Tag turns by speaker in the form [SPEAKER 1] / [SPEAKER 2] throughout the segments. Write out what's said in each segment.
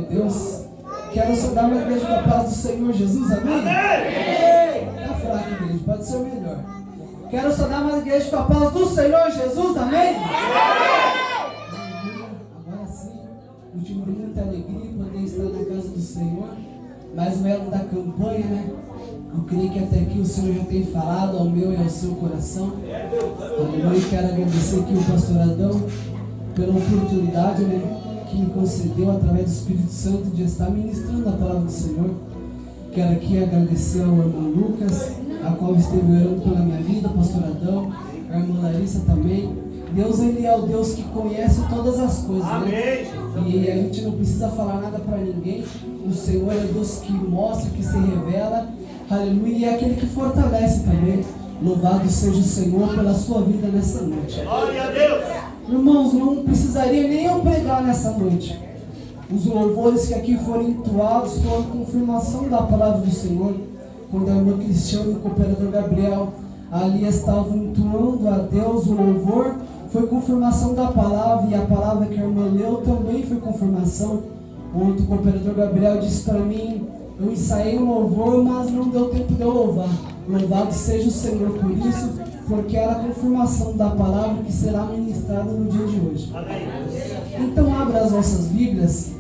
[SPEAKER 1] Deus. Quero saudar uma igreja da paz do Senhor Jesus, amém? Amém! Tá fraco, igreja, pode ser melhor. Quero saudar uma igreja com a paz do Senhor Jesus, amém? Agora sim, o time tem muita alegria poder estar na casa do Senhor. Mais um elo da campanha, né? Eu creio que até aqui o Senhor já tem falado ao meu e ao seu coração. Eu quero agradecer aqui o pastor Adão pela oportunidade, né, que me concedeu através do Espírito Santo de estar ministrando a palavra do Senhor. Quero aqui agradecer ao irmão Lucas, a qual esteve orando pela minha vida, pastor Adão, a irmã Larissa também. Deus, Ele é o Deus que conhece todas as coisas, né? E a gente não precisa falar nada para ninguém. O Senhor é Deus que mostra, que se revela, aleluia, e é aquele que fortalece também. Louvado seja o Senhor pela sua vida nessa noite.
[SPEAKER 2] Glória a Deus!
[SPEAKER 1] Irmãos, não precisaria nem eu pregar nessa noite. Os louvores que aqui foram entoados foram confirmação da palavra do Senhor. Quando a irmã Cristiana e o cooperador Gabriel ali estavam entoando a Deus o louvor, foi confirmação da palavra, e a palavra que a irmã leu também foi confirmação. Ontem o cooperador Gabriel disse para mim: eu ensaiei o louvor, mas não deu tempo de eu louvar. Louvado seja o Senhor por isso, porque era a confirmação da palavra que será ministrada no dia de hoje.
[SPEAKER 2] Amém.
[SPEAKER 1] Então abra as nossas Bíblias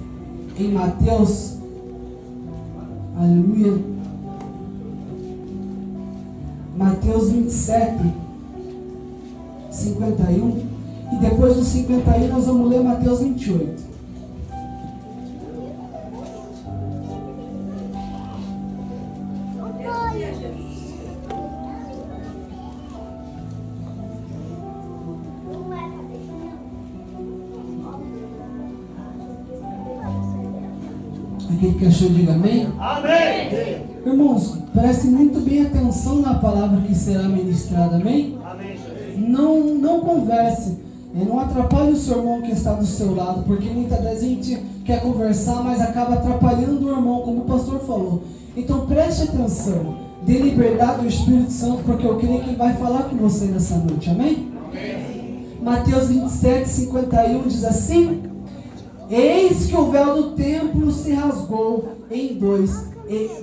[SPEAKER 1] em Mateus, aleluia, Mateus 27, 51, e depois do 51 nós vamos ler Mateus 28. Aquele que achou, diga amém.
[SPEAKER 2] Amém.
[SPEAKER 1] Irmãos, prestem muito bem atenção na palavra que será ministrada, amém?
[SPEAKER 2] Amém.
[SPEAKER 1] Não converse, não atrapalhe o seu irmão que está do seu lado, porque muitas vezes a gente quer conversar, mas acaba atrapalhando o irmão, como o pastor falou. Então preste atenção, dê liberdade ao Espírito Santo, porque eu creio que ele vai falar com você nessa noite, amém? Mateus 27, 51 diz assim: eis que o véu do templo se rasgou em dois,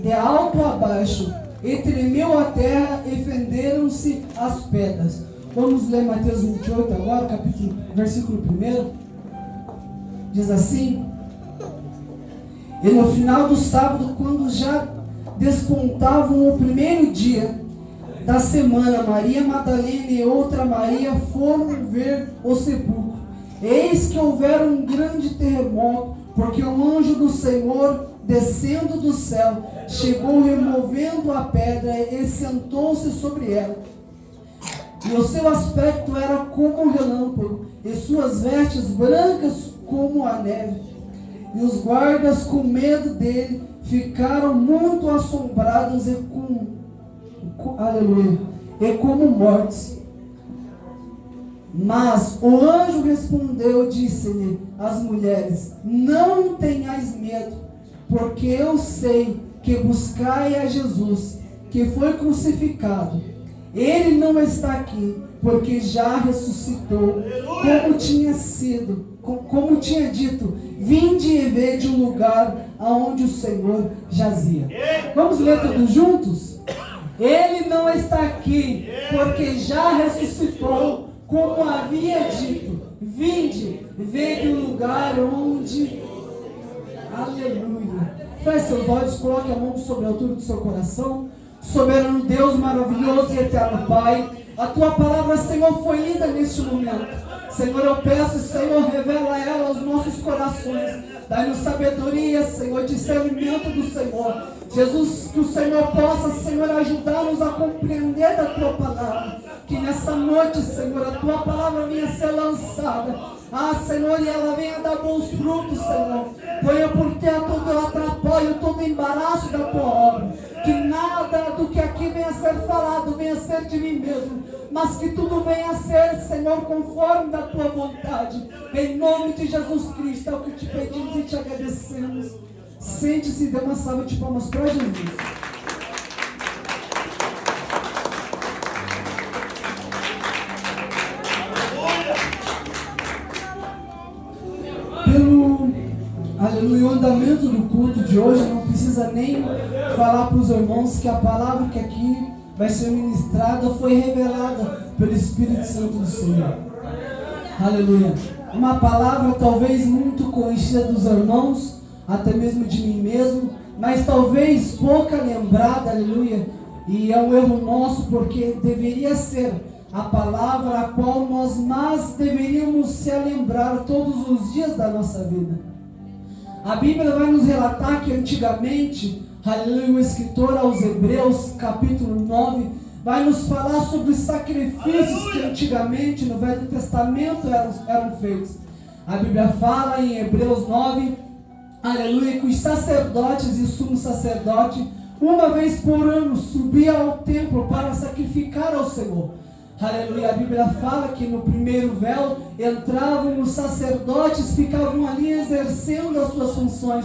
[SPEAKER 1] de alto a baixo, e tremeu a terra, e fenderam-se as pedras. Vamos ler Mateus 28 agora, versículo 1. Diz assim: e no final do sábado, quando já despontavam o primeiro dia da semana, Maria Madalena e outra Maria foram ver o sepulcro. Eis que houvera um grande terremoto, porque o anjo do Senhor, descendo do céu, chegou removendo a pedra e sentou-se sobre ela. E o seu aspecto era como um relâmpago, e suas vestes brancas como a neve. E os guardas, com medo dele, ficaram muito assombrados e como mortos. Mas o anjo respondeu e disse-lhe às mulheres: não tenhais medo, porque eu sei que buscai a Jesus, que foi crucificado. Ele não está aqui, porque já ressuscitou, como tinha dito. Vinde e vede o lugar aonde o Senhor jazia. Vamos ler todos juntos? Ele não está aqui, porque já ressuscitou, como havia dito. Vinde, vede o lugar onde... Aleluia. Feche seus olhos, coloque a mão sobre a altura do seu coração. Soberano Deus, maravilhoso e eterno Pai, a Tua palavra, Senhor, foi lida neste momento. Senhor, eu peço, Senhor, revela ela aos nossos corações. Dá-nos sabedoria, Senhor, discernimento do Senhor. Jesus, que o Senhor possa, Senhor, ajudar-nos a compreender da Tua palavra. Que nessa noite, Senhor, a Tua palavra venha ser lançada. Senhor, e ela venha dar bons frutos, Senhor. Ponha por terra todo o atrapalho, todo o embaraço da Tua obra. Que nada do que aqui venha a ser falado venha a ser de mim mesmo, mas que tudo venha a ser, Senhor, conforme da Tua vontade. Em nome de Jesus Cristo, é o que te pedimos e te agradecemos. Sente-se e dê uma salva de palmas para Jesus. Aleluia, o andamento dentro do culto de hoje, não precisa nem falar para os irmãos que a palavra que aqui vai ser ministrada foi revelada pelo Espírito Santo do Senhor. Aleluia. Uma palavra talvez muito conhecida dos irmãos, até mesmo de mim mesmo, mas talvez pouca lembrada, aleluia. E é um erro nosso, porque deveria ser a palavra a qual nós mais deveríamos se lembrar todos os dias da nossa vida. A Bíblia vai nos relatar que antigamente, aleluia, o escritor aos Hebreus, capítulo 9, vai nos falar sobre os sacrifícios que antigamente no Velho Testamento eram feitos. A Bíblia fala em Hebreus 9, aleluia, que os sacerdotes e o sumo sacerdote, uma vez por ano, subiam ao templo para sacrificar ao Senhor. Aleluia, a Bíblia fala que no primeiro véu entravam os sacerdotes, ficavam ali exercendo as suas funções,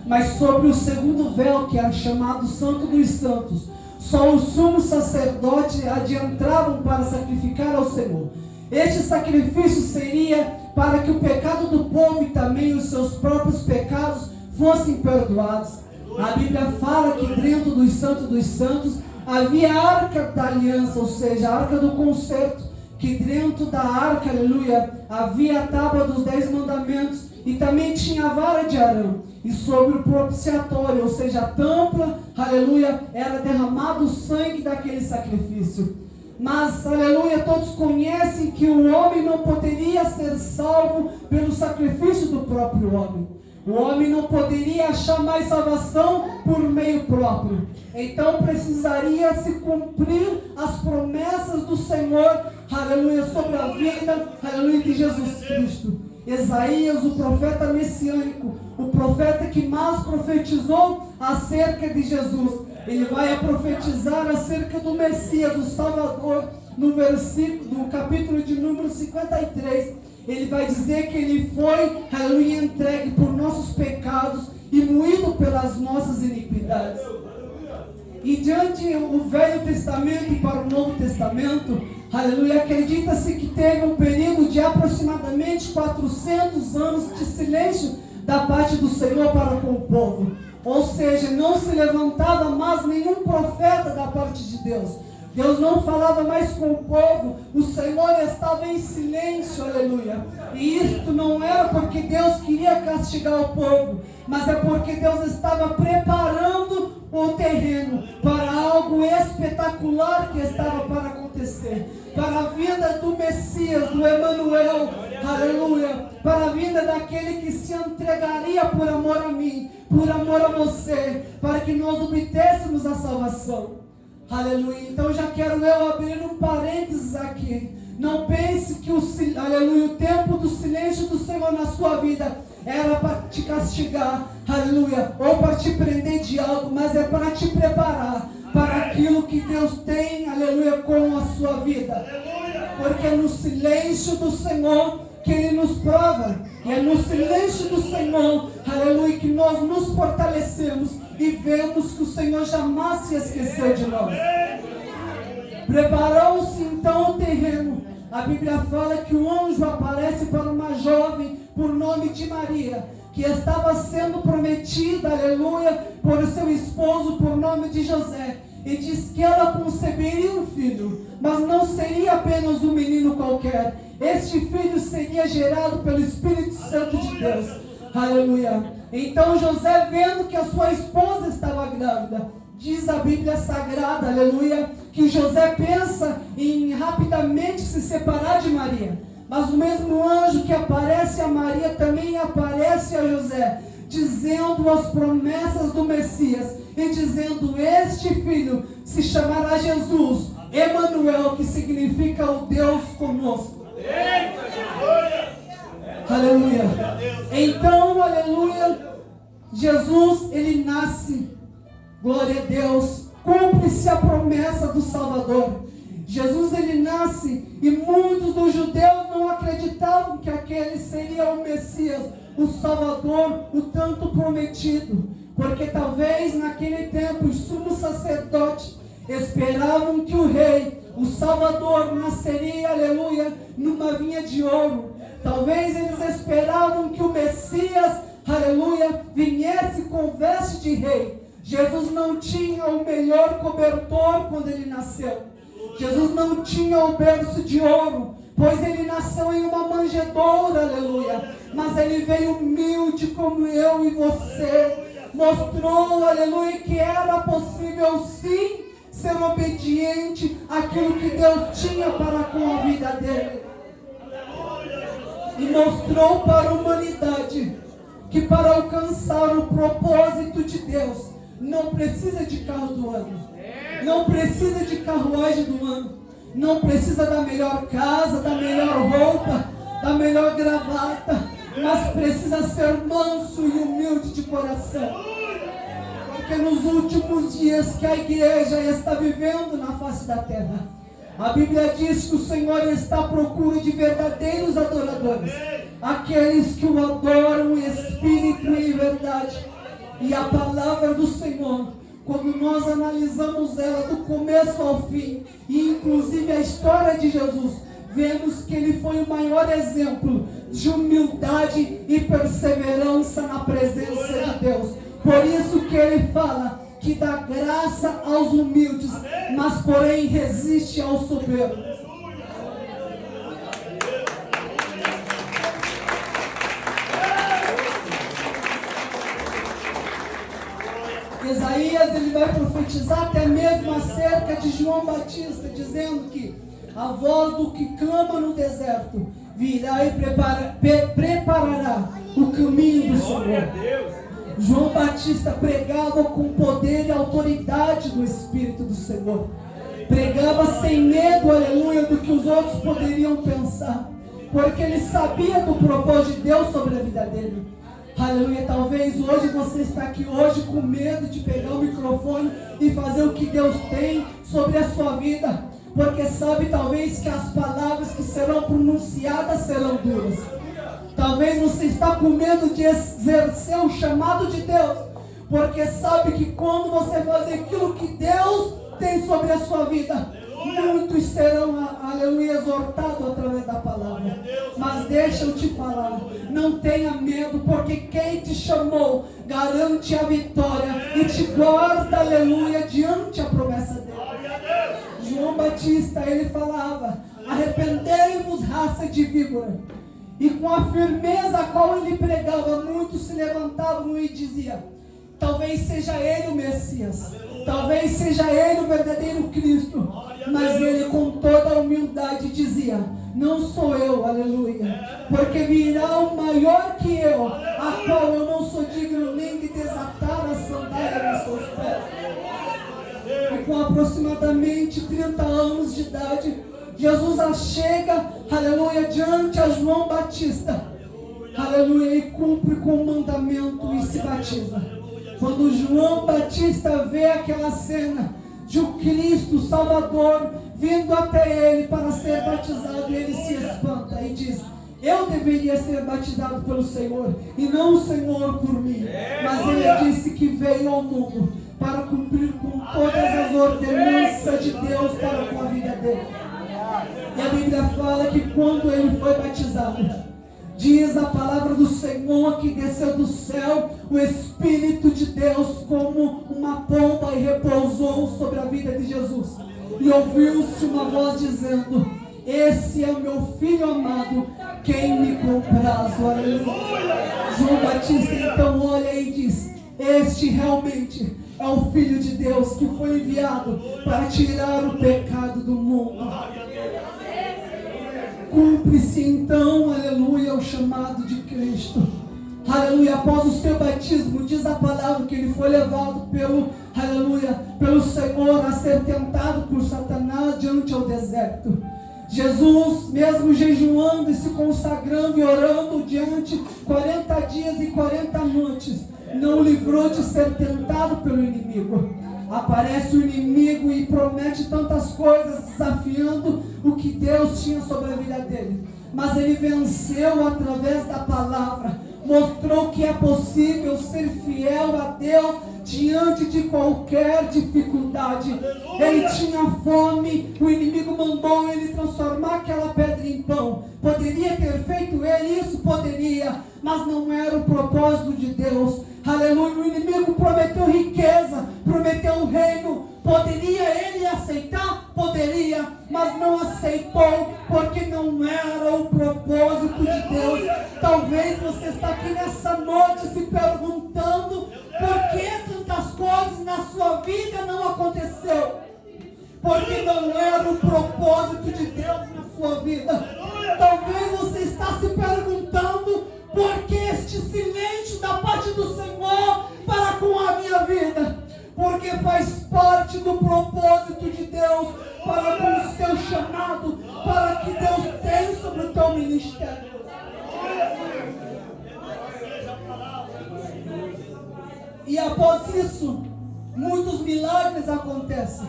[SPEAKER 1] mas sobre o segundo véu, que era chamado Santo dos Santos, só os sumos sacerdotes adentravam para sacrificar ao Senhor. Este sacrifício seria para que o pecado do povo e também os seus próprios pecados fossem perdoados. A Bíblia fala que dentro dos Santos dos Santos havia a arca da aliança, ou seja, a arca do concerto, que dentro da arca, aleluia, havia a tábua dos 10 mandamentos e também tinha a vara de Arão. E sobre o propiciatório, ou seja, a tampa, aleluia, era derramado o sangue daquele sacrifício. Mas, aleluia, todos conhecem que o homem não poderia ser salvo pelo sacrifício do próprio homem. O homem não poderia achar mais salvação por meio próprio. Então precisaria se cumprir as promessas do Senhor, aleluia, sobre a vida, aleluia, de Jesus Cristo. Isaías, o profeta messiânico, o profeta que mais profetizou acerca de Jesus, ele vai profetizar acerca do Messias, o Salvador, no capítulo de número 53. Ele vai dizer que ele foi, aleluia, entregue por nossos pecados e moído pelas nossas iniquidades. E diante o Velho Testamento e para o Novo Testamento, aleluia, acredita-se que teve um período de aproximadamente 400 anos de silêncio da parte do Senhor para com o povo. Ou seja, não se levantava mais nenhum profeta da parte de Deus. Deus não falava mais com o povo, o Senhor estava em silêncio, aleluia. E isto não era porque Deus queria castigar o povo, mas é porque Deus estava preparando o terreno para algo espetacular que estava para acontecer. Para a vinda do Messias, do Emanuel, aleluia. Para a vinda daquele que se entregaria por amor a mim, por amor a você, para que nós obtêssemos a salvação. Aleluia. Então já quero eu abrir um parênteses aqui. Não pense que aleluia, o tempo do silêncio do Senhor na sua vida era para te castigar, aleluia, ou para te prender de algo, mas é para te preparar para aquilo que Deus tem, aleluia, com a sua vida. Porque é no silêncio do Senhor que Ele nos prova, e é no silêncio do Senhor, aleluia, que nós nos fortalecemos e vemos que o Senhor jamais se esqueceu de nós. Preparou-se então o terreno. A Bíblia fala que o anjo aparece para uma jovem por nome de Maria, que estava sendo prometida, aleluia, por seu esposo por nome de José. E diz que ela conceberia um filho, mas não seria apenas um menino qualquer. Este filho seria gerado pelo Espírito Santo de Deus. Aleluia. Então José, vendo que a sua esposa estava grávida, diz a Bíblia Sagrada, aleluia, que José pensa em rapidamente se separar de Maria. Mas o mesmo anjo que aparece a Maria também aparece a José, dizendo as promessas do Messias e dizendo: este filho se chamará Jesus, Emanuel, que significa o Deus conosco. Aleluia. Então, aleluia, Jesus, ele nasce, glória a Deus, cumpre-se a promessa do Salvador. Jesus, ele nasce e muitos dos judeus não acreditavam que aquele seria o Messias, o Salvador, o tanto prometido, porque talvez naquele tempo os sumos sacerdotes esperavam que o rei, o Salvador, nasceria, aleluia, numa vinha de ouro. Talvez eles esperavam que o Messias, aleluia, viesse com veste de rei. Jesus não tinha o melhor cobertor quando ele nasceu. Jesus não tinha o berço de ouro, pois ele nasceu em uma manjedoura, aleluia. Mas ele veio humilde como eu e você. Mostrou, aleluia, que era possível sim ser obediente àquilo que Deus tinha para com a vida dele. E mostrou para a humanidade que para alcançar o propósito de Deus, não precisa de carro do ano, não precisa de carruagem do ano, não precisa da melhor casa, da melhor roupa, da melhor gravata, mas precisa ser manso e humilde de coração. Porque nos últimos dias que a igreja está vivendo na face da terra, a Bíblia diz que o Senhor está à procura de verdadeiros adoradores, aqueles que o adoram em espírito e em verdade. E a palavra do Senhor, quando nós analisamos ela do começo ao fim, e inclusive a história de Jesus, vemos que ele foi o maior exemplo de humildade e perseverança na presença de Deus. Por isso que ele fala que dá graça aos humildes, mas porém resiste aos soberbos. Isaías, ele vai profetizar até mesmo acerca de João Batista, dizendo que a voz do que clama no deserto virá e preparará o caminho do Senhor. João Batista pregava com poder e autoridade do Espírito do Senhor. Pregava sem medo, aleluia, do que os outros poderiam pensar, porque ele sabia do propósito de Deus sobre a vida dele. Aleluia, talvez hoje você está aqui hoje com medo de pegar o microfone e fazer o que Deus tem sobre a sua vida, porque sabe talvez que as palavras que serão pronunciadas serão duras. Talvez você está com medo de exercer o chamado de Deus, porque sabe que quando você fazer aquilo que Deus tem sobre a sua vida, muitos serão, aleluia, exortados através da palavra. Mas deixa eu te falar, não tenha medo, porque quem te chamou garante a vitória e te guarda, aleluia, diante a promessa dele. João Batista, ele falava: arrependei-vos, raça de víbora. E com a firmeza a qual ele pregava, muitos se levantavam e diziam: talvez seja ele o Messias, talvez seja ele o verdadeiro Cristo. Mas ele com toda a humildade dizia: não sou eu, aleluia, porque virá um maior que eu, a qual eu não sou digno nem de desatar a sandália dos seus pés. E com aproximadamente 30 anos de idade, Jesus chega, aleluia, diante a João Batista, aleluia, e cumpre com o mandamento e se batiza. Quando João Batista vê aquela cena de um Cristo Salvador vindo até ele para ser batizado, ele se espanta e diz: eu deveria ser batizado pelo Senhor e não o Senhor por mim. Mas ele disse que veio ao mundo para cumprir com todas as ordenanças de Deus para com a vida dele. E a Bíblia fala que quando ele foi batizado, diz a palavra do Senhor que desceu do céu o Espírito de Deus como uma pomba e repousou sobre a vida de Jesus. E ouviu-se uma voz dizendo: esse é o meu filho amado, quem me comprazo. Aleluia. João Batista então olha e diz: este realmente é o Filho de Deus que foi enviado para tirar o pecado do mundo. Cumpre-se então, aleluia, o chamado de Cristo. Aleluia, após o seu batismo, diz a palavra que ele foi levado pelo Senhor a ser tentado por Satanás diante ao deserto. Jesus, mesmo jejuando e se consagrando e orando diante 40 dias e 40 noites, não livrou de ser tentado pelo inimigo. Aparece o inimigo e promete tantas coisas, desafiando o que Deus tinha sobre a vida dele. Mas ele venceu através da palavra, mostrou que é possível ser fiel a Deus diante de qualquer dificuldade. Ele tinha fome, o inimigo mandou ele transformar aquela pedra em pão. Poderia ter feito ele isso? Poderia, mas não era o propósito de Deus. Aleluia, o inimigo prometeu riqueza, prometeu um reino. Poderia ele aceitar? Poderia, mas não aceitou, porque não era o propósito de Deus. Talvez você está aqui nessa noite se perguntando por que tantas coisas na sua vida não aconteceu. Porque não era o propósito de Deus na sua vida. Talvez você está se perguntando por que este silêncio da parte do Senhor para com a minha vida. Porque faz parte do propósito de Deus para com o seu chamado, para que Deus tenha sobre o teu ministério. E após isso, muitos milagres acontecem.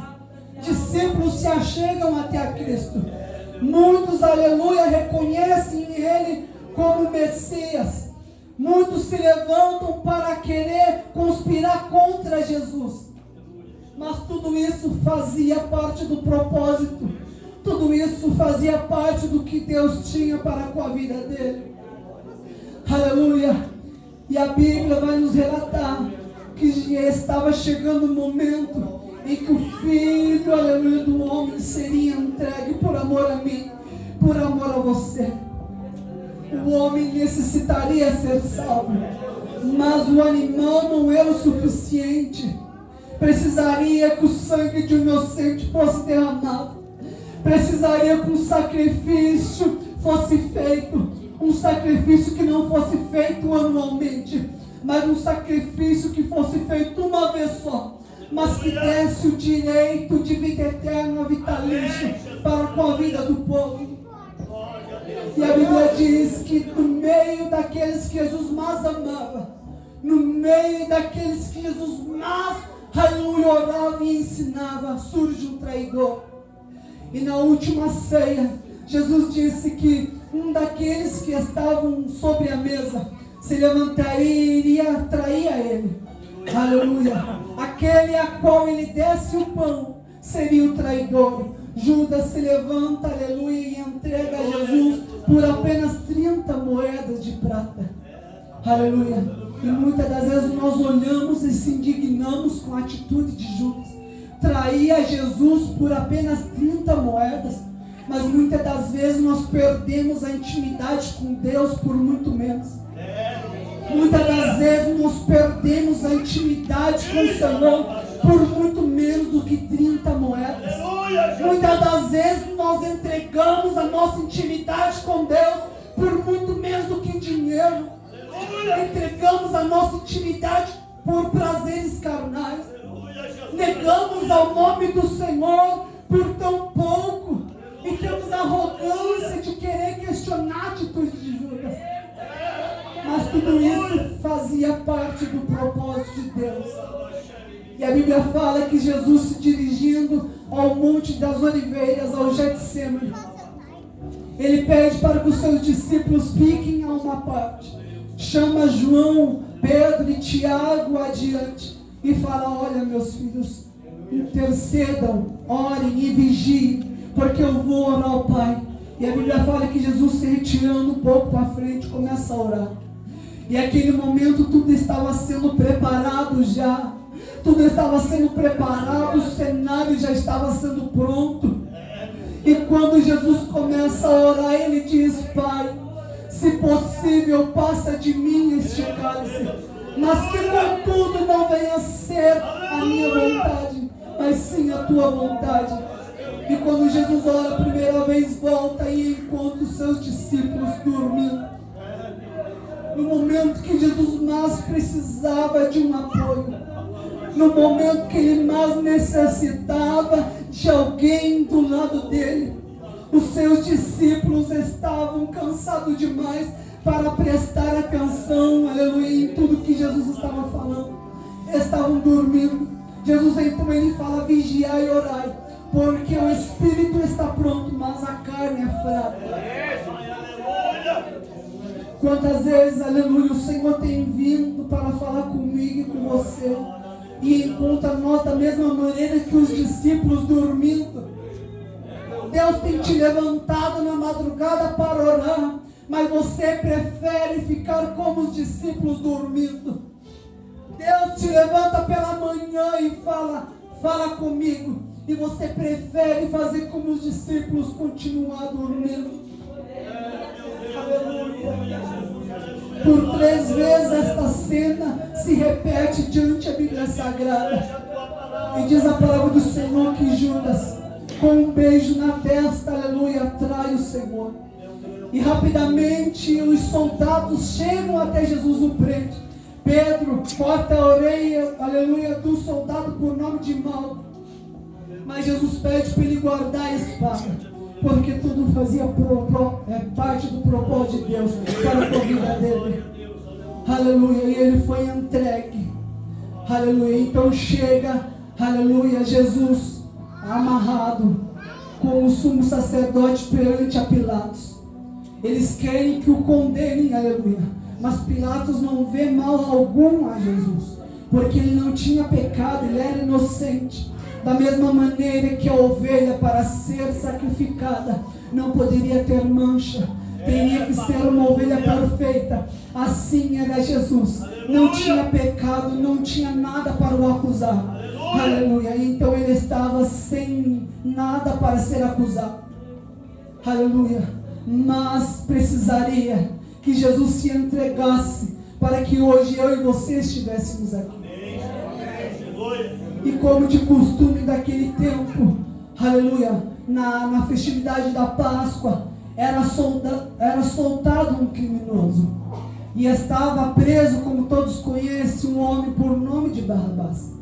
[SPEAKER 1] Discípulos se achegam até a Cristo. Muitos, aleluia, reconhecem Ele como Messias. Muitos se levantam para querer conspirar contra Jesus. Mas tudo isso fazia parte do propósito. Tudo isso fazia parte do que Deus tinha para com a vida dele. Aleluia. E a Bíblia vai nos relatar que estava chegando o momento em que o Filho, aleluia, do homem seria entregue por amor a mim, por amor a você. O homem necessitaria ser salvo, mas o animal não era o suficiente. Precisaria que o sangue de um inocente fosse derramado. Precisaria que um sacrifício fosse feito. Um sacrifício que não fosse feito anualmente, mas um sacrifício que fosse feito uma vez só, mas que desse o direito de vida eterna, vitalício, para com a vida do povo. E a Bíblia diz que no meio daqueles que Jesus mais amava, no meio daqueles que Jesus mais, aleluia, orava e ensinava, surge um traidor. E na última ceia, Jesus disse que um daqueles que estavam sobre a mesa se levantaria e iria trair a ele. Aleluia. Aquele a qual ele desse o pão seria o traidor. Judas se levanta, aleluia, e entrega a Jesus por apenas 30 moedas de prata. Aleluia. E muitas das vezes nós olhamos e se indignamos com a atitude de Judas. Trair a Jesus por apenas 30 moedas. Mas muitas das vezes nós perdemos a intimidade com Deus por muito menos. Muitas das vezes nós perdemos a intimidade com o Senhor por muito menos do que 30 moedas. Muitas das vezes nós entregamos a nossa intimidade com Deus por muito menos do que dinheiro. Entregamos a nossa intimidade por prazeres carnais. Negamos ao nome do Senhor por tão pouco. E temos a arrogância de querer questionar a atitude de Judas. Mas tudo isso fazia parte do propósito de Deus. E a Bíblia fala que Jesus, se dirigindo ao Monte das Oliveiras, ao Getsemane, ele pede para que os seus discípulos fiquem a uma parte. Chama João, Pedro e Tiago adiante e fala: olha, meus filhos, intercedam, orem e vigiem, porque eu vou orar ao Pai. E a Bíblia fala que Jesus, se retirando um pouco para frente, começa a orar. E naquele momento tudo estava sendo preparado já. Tudo estava sendo preparado, o cenário já estava sendo pronto. E quando Jesus começa a orar, ele diz: Pai, se possível, passa de mim este cálice, mas que contudo não venha a ser a minha vontade, mas sim a tua vontade. E quando Jesus ora a primeira vez, volta e encontra os seus discípulos dormindo. No momento que Jesus mais precisava de um apoio, no momento que ele mais necessitava de alguém do lado dele, os seus discípulos estavam cansados demais para prestar atenção, aleluia, em tudo que Jesus estava falando. Estavam dormindo. Jesus então ele fala: vigiai e orai, porque o espírito está pronto, mas a carne é fraca. Quantas vezes, aleluia, o Senhor tem vindo para falar comigo e com você, e encontra nós da mesma maneira que os discípulos dormindo. Deus tem te levantado na madrugada para orar, mas você prefere ficar como os discípulos dormindo. Deus te levanta pela manhã e fala comigo, e você prefere fazer como os discípulos, continuar dormindo. Por 3 vezes esta cena se repete diante da Bíblia Sagrada. E diz a palavra do Senhor que Judas, com um beijo na testa, aleluia, trai o Senhor. E rapidamente os soldados chegam até Jesus, o prende. Pedro corta a orelha, aleluia, do soldado por nome de Malco. Mas Jesus pede para ele guardar a espada, porque tudo fazia parte do propósito de Deus para a vida dele. Aleluia, e ele foi entregue. Aleluia, então chega, aleluia, Jesus amarrado com o sumo sacerdote perante a Pilatos. Eles querem que o condenem, aleluia, mas Pilatos não vê mal algum a Jesus, porque ele não tinha pecado, ele era inocente. Da mesma maneira que a ovelha, para ser sacrificada, não poderia ter mancha, teria que ser uma ovelha perfeita. Assim era Jesus, não tinha pecado, não tinha nada para o acusar. Aleluia, então ele estava sem nada para ser acusado. Aleluia, mas precisaria que Jesus se entregasse para que hoje eu e você estivéssemos aqui. E como de costume daquele tempo, aleluia, na festividade da Páscoa, era soltado um criminoso. E estava preso, como todos conhecem, um homem por nome de Barrabás.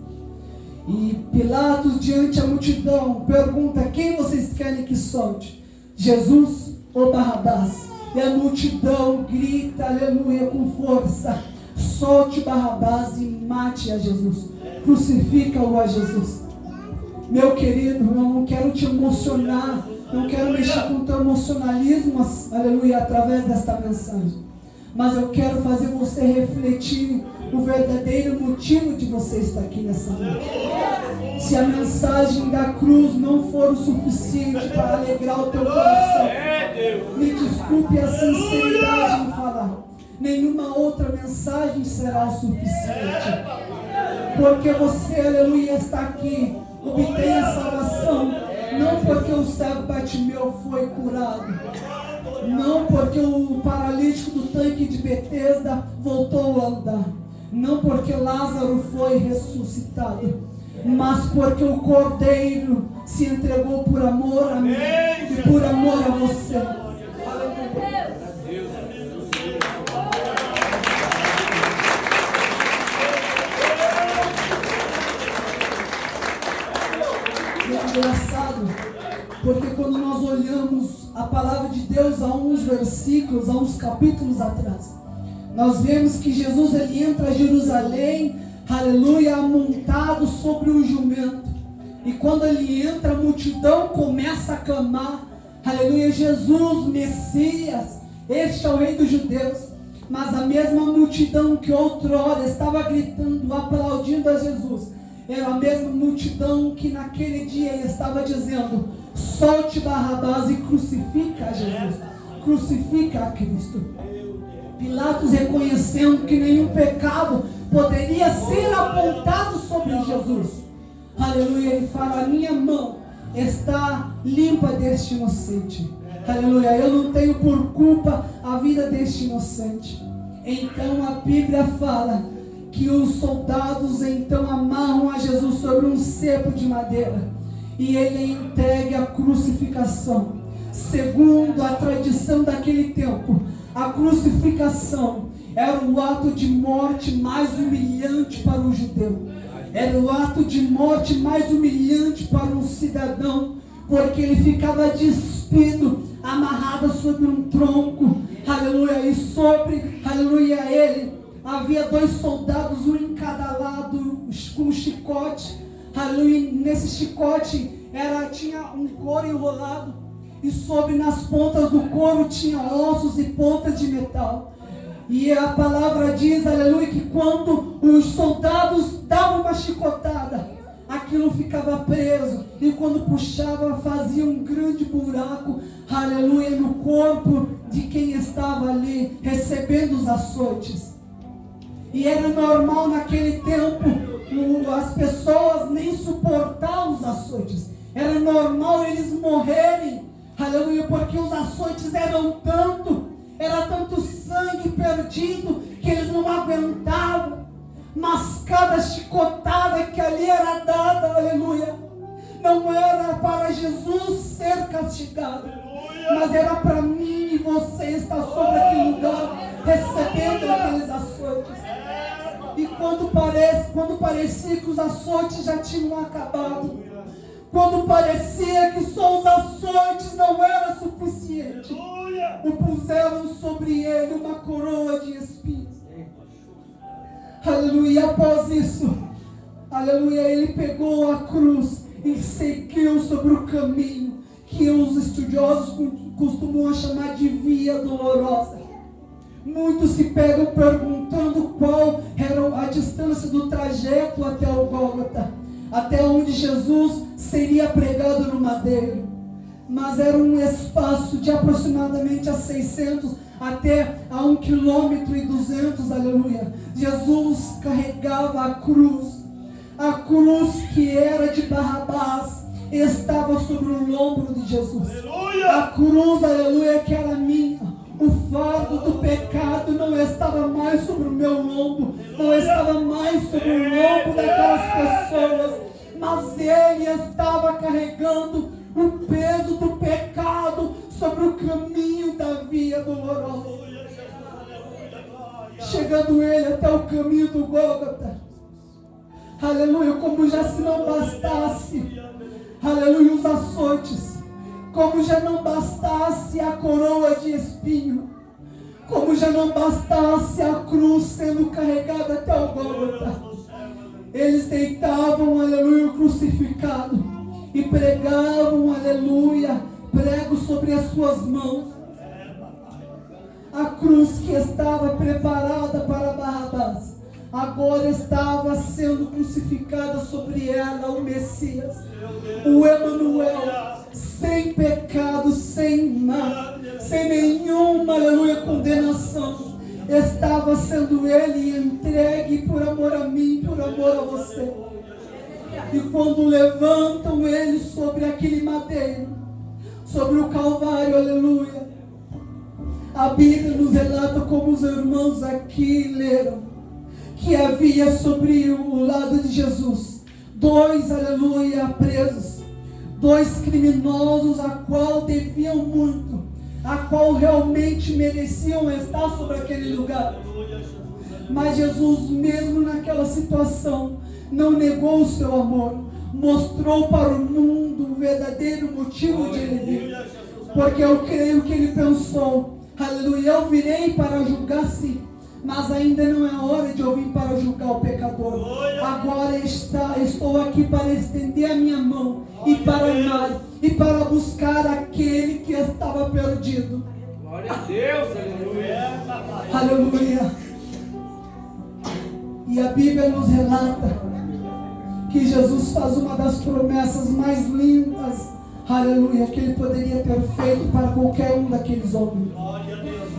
[SPEAKER 1] E Pilatos, diante da multidão, pergunta: quem vocês querem que solte? Jesus ou Barrabás? E a multidão grita, aleluia, com força: solte Barrabás e mate a Jesus. Crucifica-o a Jesus. Meu querido, eu não quero te emocionar, não quero mexer com o teu emocionalismo, aleluia, através desta mensagem. Mas eu quero fazer você refletir o verdadeiro motivo de você estar aqui nessa noite. Se a mensagem da cruz não for o suficiente para alegrar o teu coração, me desculpe a sinceridade em falar, nenhuma outra mensagem será o suficiente. Porque você, aleluia, está aqui, obtém a salvação, não porque o cego Bartimeu foi curado, não porque o paralítico do tanque de Betesda voltou a andar, não porque Lázaro foi ressuscitado, mas porque o Cordeiro se entregou por amor a mim e por amor a você. Engraçado, porque quando nós olhamos a palavra de Deus há uns versículos, há uns capítulos atrás, nós vemos que Jesus ele entra a Jerusalém, aleluia, montado sobre um jumento. E quando ele entra, a multidão começa a clamar: aleluia, Jesus, Messias, este é o Rei dos Judeus. Mas a mesma multidão que outrora estava gritando, aplaudindo a Jesus, era a mesma multidão que naquele dia estava dizendo: solte Barrabás e crucifica a Jesus, crucifica a Cristo. Pilatos, reconhecendo que nenhum pecado poderia ser apontado sobre Jesus, aleluia, ele fala: a minha mão está limpa deste inocente, aleluia, eu não tenho por culpa a vida deste inocente. Então a Bíblia fala que os soldados então amarram a Jesus sobre um cepo de madeira e ele é entregue à crucificação. Segundo a tradição daquele tempo, a crucificação era o ato de morte mais humilhante para um judeu, era o ato de morte mais humilhante para um cidadão, porque ele ficava despido, amarrado sobre um tronco, aleluia, e sobre, aleluia, ele havia 2 soldados, um em cada lado, com um chicote, aleluia. Nesse chicote tinha um couro enrolado, e sobre nas pontas do couro tinha ossos e pontas de metal. E a palavra diz, aleluia, que quando os soldados davam uma chicotada, aquilo ficava preso. E quando puxava, fazia um grande buraco, aleluia, no corpo de quem estava ali, recebendo os açoites. E era normal naquele tempo, as pessoas nem suportavam os açoites. Era normal eles morrerem, aleluia, porque os açoites eram era tanto sangue perdido, que eles não aguentavam. Mas cada chicotada que ali era dada, aleluia, não era para Jesus ser castigado, mas era para mim e você estar sobre aquele lugar, recebendo aqueles açoites. E quando parecia que os açoites já tinham acabado, quando parecia que só os açoites não eram suficientes, puseram sobre ele uma coroa de espinhos. Aleluia. Após isso, aleluia, ele pegou a cruz e seguiu sobre o caminho que os estudiosos costumam chamar de via dolorosa. Muitos se pegam perguntando qual era a distância do trajeto até o Gólgota, até onde Jesus seria pregado no madeiro. Mas era um espaço de aproximadamente a 600 até a 1,2 km, aleluia. Jesus carregava a cruz que era de Barrabás, estava sobre o lombro de Jesus. Aleluia. A cruz, aleluia, que era minha. O fardo do pecado não estava mais sobre o meu lombo, não estava mais sobre o lombo daquelas pessoas, mas ele estava carregando o peso do pecado sobre o caminho da via dolorosa. Chegando ele até o caminho do Gólgota, aleluia, como já se não bastasse, aleluia, os açoites, como já não bastasse a coroa de espinho, como já não bastasse a cruz sendo carregada até o Gólgota, eles deitavam, aleluia, o crucificado e pregavam, aleluia, prego sobre as suas mãos. A cruz que estava preparada para Barrabás, agora estava sendo crucificada sobre ela o Messias, o Emanuel, sem pecado, sem nada, sem nenhuma, aleluia, condenação. Estava sendo ele entregue por amor a mim, por amor a você. E quando levantam ele sobre aquele madeiro, sobre o Calvário, aleluia, a Bíblia nos relata, como os irmãos aqui leram, que havia sobre o lado de Jesus dois, aleluia, presos, dois criminosos a qual deviam muito, a qual realmente mereciam estar sobre aquele lugar. Mas Jesus, mesmo naquela situação, não negou o seu amor, mostrou para o mundo o verdadeiro motivo de ele vir, porque eu creio que ele pensou, aleluia, eu virei para julgar, sim, mas ainda não é hora de eu vir para julgar o pecador. Agora estou aqui para estender a minha mão e para amar e para buscar aquele que estava perdido.
[SPEAKER 2] Glória a Deus, aleluia.
[SPEAKER 1] Aleluia. E a Bíblia nos relata que Jesus faz uma das promessas mais lindas, aleluia, que ele poderia ter feito para qualquer um daqueles homens.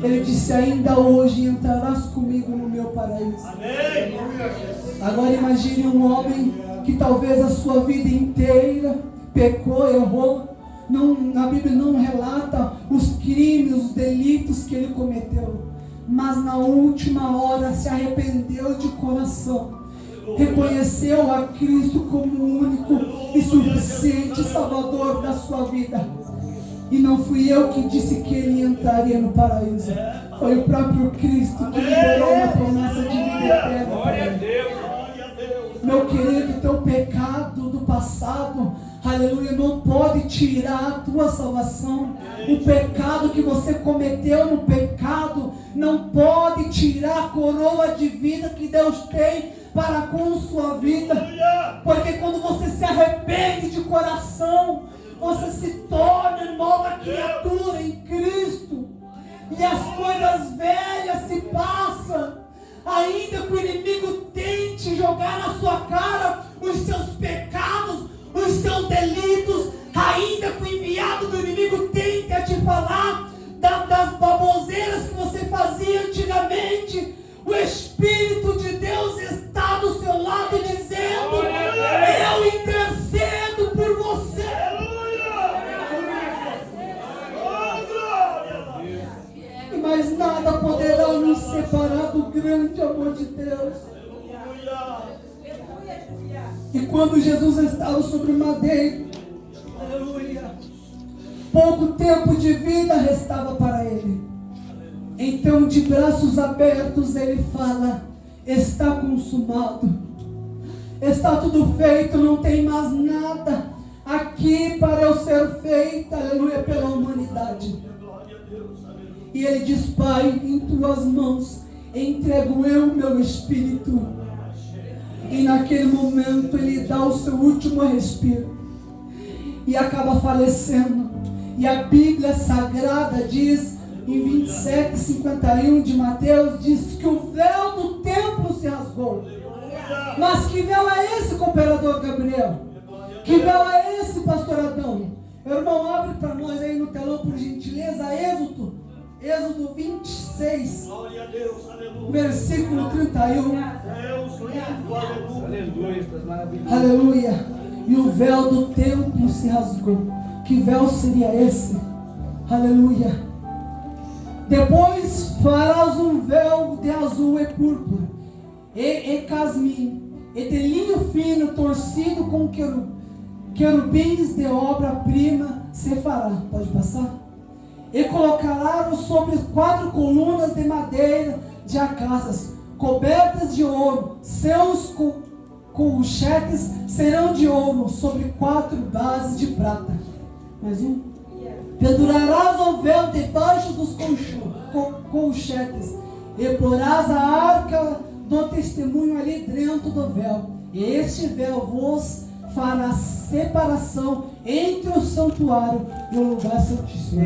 [SPEAKER 1] Ele disse: ainda hoje entrarás comigo no meu paraíso. Amém. Agora imagine um homem que talvez a sua vida inteira pecou, errou. A Bíblia não relata os crimes, os delitos que ele cometeu, mas na última hora se arrependeu de coração, reconheceu a Cristo como o único e suficiente Salvador da sua vida. E não fui eu que disse que ele entraria no paraíso, foi o próprio Cristo que liberou uma promessa de vida eterna para ele. Meu querido, teu pecado do passado, aleluia, não pode tirar a tua salvação. O pecado que você cometeu no pecado não pode tirar a coroa de vida que Deus tem para com sua vida. Porque quando você se arrepende de coração, você se torna nova criatura em Cristo. e as coisas velhas se passam. Ainda que o inimigo tente jogar na sua cara os seus pecados, os seus delitos, ainda que o enviado do inimigo tente a te falar das baboseiras que você fazia antigamente, o Espírito de Deus está do seu lado dizendo: eu intercedo por você. E mais nada poderá nos separar do grande amor de Deus. E quando Jesus estava sobre o madeiro, aleluia, pouco tempo de vida restava para ele. Então, de braços abertos, ele fala: está consumado, está tudo feito, não tem mais nada aqui para eu ser feito, aleluia, pela humanidade. E ele diz: Pai, em tuas mãos entrego eu meu espírito. E naquele momento ele dá o seu último respiro e acaba falecendo. E a Bíblia Sagrada diz, em 27:51 de Mateus, diz que o véu do templo se rasgou. Mas que véu é esse, cooperador Gabriel? Que véu é esse, pastor Adão? Meu irmão, abre para nós aí no telão, por gentileza, Êxodo 26, versículo 31. Aleluia. E o véu do templo se rasgou. Que véu seria esse? Aleluia. Depois farás um véu de azul e púrpura, e casmim, e de linho fino torcido com querubins de obra-prima se fará. Pode passar? E colocará-o sobre 4 colunas de madeira de acácias, cobertas de ouro. Seus colchetes serão de ouro, sobre 4 bases de prata. Mais um. Pendurarás o véu debaixo dos colchetes, e porás a arca do testemunho ali dentro do véu. E este véu vos fará separação entre o santuário e o lugar santíssimo.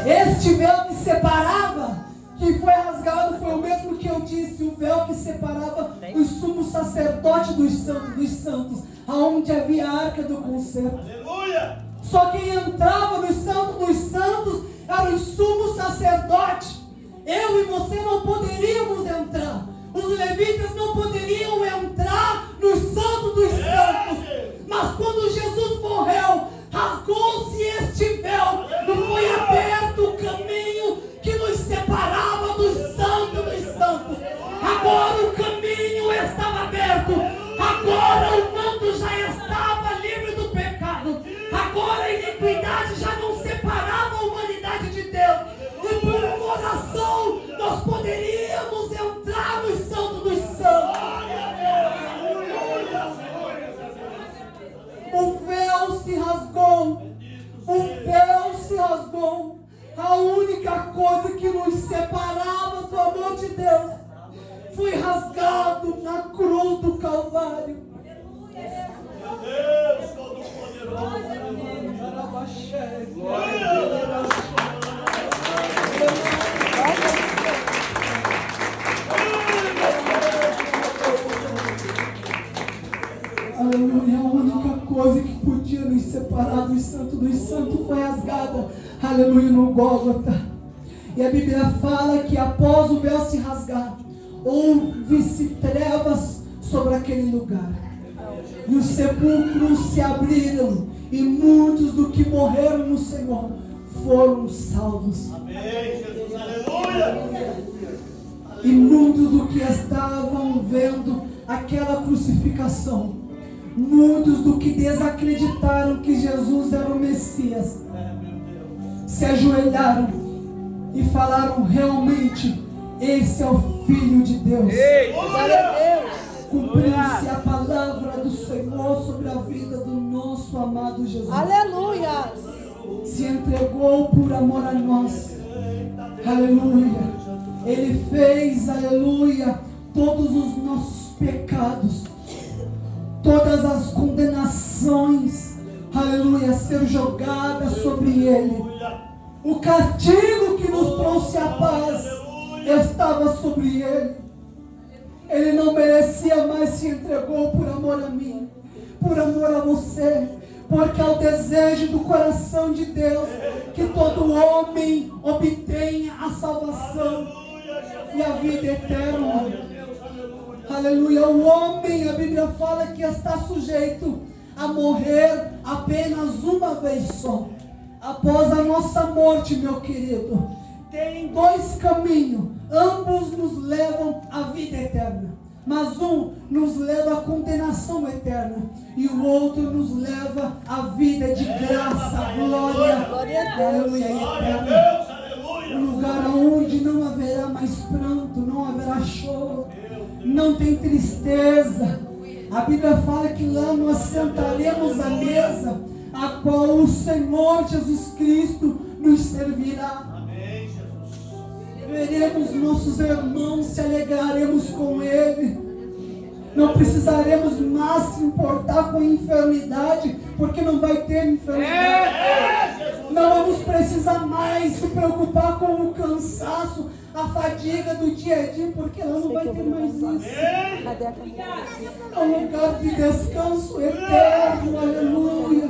[SPEAKER 1] Este véu que separava, que foi rasgado, foi o mesmo que eu disse, o véu que separava o sumo sacerdote dos santos, aonde havia a arca do concerto. Só quem entrava no santo dos santos era o sumo sacerdote. Eu e você não poderíamos entrar. Os levitas não poderiam entrar no santo dos santos. Mas quando Jesus morreu, rasgou-se este véu e foi aberto o caminho que nos separava do santo dos santos. Agora o caminho estava aberto. Agora o manto já estava livre do pecado. Agora a iniquidade já não separava a humanidade de Deus. E por uma oração nós poderíamos entrar no santo dos santos. O véu se rasgou. O véu se rasgou. A única coisa que nos separava do amor de Deus foi rasgado na cruz do Calvário. Meu Deus, Todo-Poderoso. Aleluia. A única coisa que podia nos separar do santo dos santos foi rasgada, aleluia, no Gólgota. E a Bíblia fala que após o véu se rasgar, houve-se trevas sobre aquele lugar. E os sepulcros se abriram, e muitos do que morreram no Senhor foram salvos. Amém, Jesus, aleluia! E muitos do que estavam vendo aquela crucificação, muitos do que desacreditaram que Jesus era o Messias, se ajoelharam e falaram: realmente, esse é o Filho de Deus. Cumpriu-se a palavra do Senhor sobre a vida do nosso amado Jesus.
[SPEAKER 3] Aleluia!
[SPEAKER 1] Se entregou por amor a nós. Aleluia! Ele fez, aleluia, todos os nossos pecados, todas as condenações, aleluia, ser jogadas sobre ele. O castigo que nos trouxe a paz estava sobre ele. Ele não merecia, mas se entregou por amor a mim, por amor a você, porque é o desejo do coração de Deus que todo homem obtenha a salvação e a vida eterna. Aleluia. O homem, a Bíblia fala que está sujeito a morrer apenas uma vez só. Após a nossa morte, meu querido, tem dois caminhos. Ambos nos levam à vida eterna. Mas um nos leva à condenação eterna. E o outro nos leva à vida de graça, glória, aleluia, eterna. Um lugar onde não haverá mais pranto, não haverá choro, não tem tristeza. A Bíblia fala que lá nós sentaremos à mesa, a qual o Senhor Jesus Cristo nos servirá. Veremos nossos irmãos, se alegraremos com Ele. Não precisaremos mais se importar com a enfermidade, porque não vai ter enfermidade. Não vamos precisar mais se preocupar com o cansaço, a fadiga do dia a dia, porque ela não vai ter mais isso. É um lugar de descanso eterno, aleluia,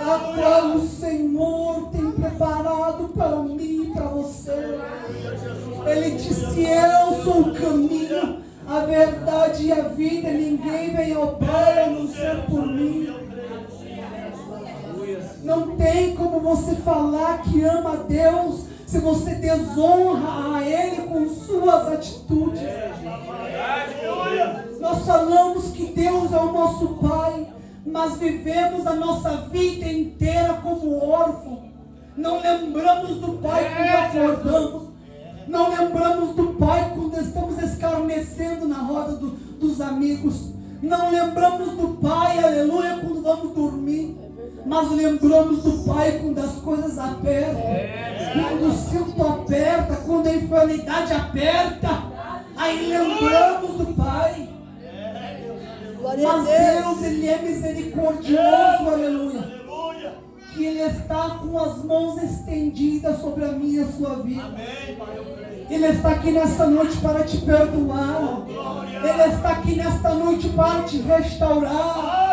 [SPEAKER 1] a qual o Senhor tem preparado para mim e para você. Ele disse: eu sou o caminho, a verdade e a vida. Ninguém vem ao Pai a não ser por mim. Não tem como você falar que ama a Deus se você desonra a Ele com suas atitudes. Nós falamos que Deus é o nosso Pai, mas vivemos a nossa vida inteira como órfão. Não lembramos do Pai quando acordamos. Não lembramos do Pai quando estamos escarnecendo na roda dos amigos. Não lembramos do Pai, aleluia, quando vamos dormir. Mas lembramos do Pai quando as coisas apertam. Quando o cinto aperta, quando a enfermidade aperta. Aí lembramos do Pai. Mas Deus, Ele é misericordioso, aleluia. Que Ele está com as mãos estendidas sobre a minha e a sua vida. Ele está aqui nessa noite para te perdoar. Ele está aqui nesta noite para te restaurar.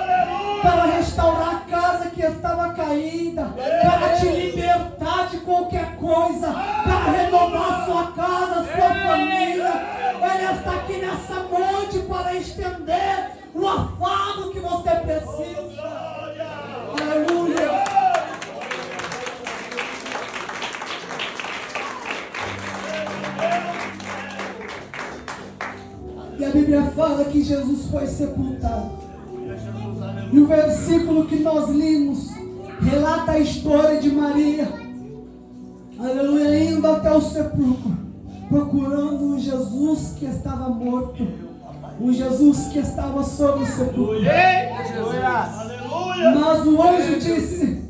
[SPEAKER 1] Para restaurar a casa que estava caída. Para te libertar de qualquer coisa. Para renovar sua casa, sua família. Ele está aqui nessa noite para estender o afago que você precisa. Aleluia. E a Bíblia fala que Jesus foi sepultado. E o versículo que nós limos relata a história de Maria, aleluia, indo até o sepulcro, procurando um Jesus que estava morto, um Jesus que estava sobre o sepulcro. Mas o anjo disse: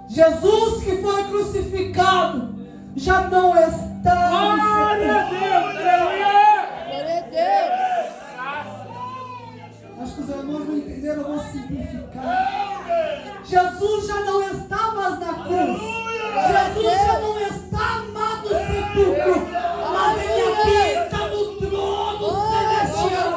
[SPEAKER 1] Jesus que foi crucificado já não está no sepulcro. Acho que os irmãos não entenderam, eu vou simplificar. Jesus já não está mais na cruz. Jesus já não está mais no sepulcro. Mas Ele habita no trono celestial.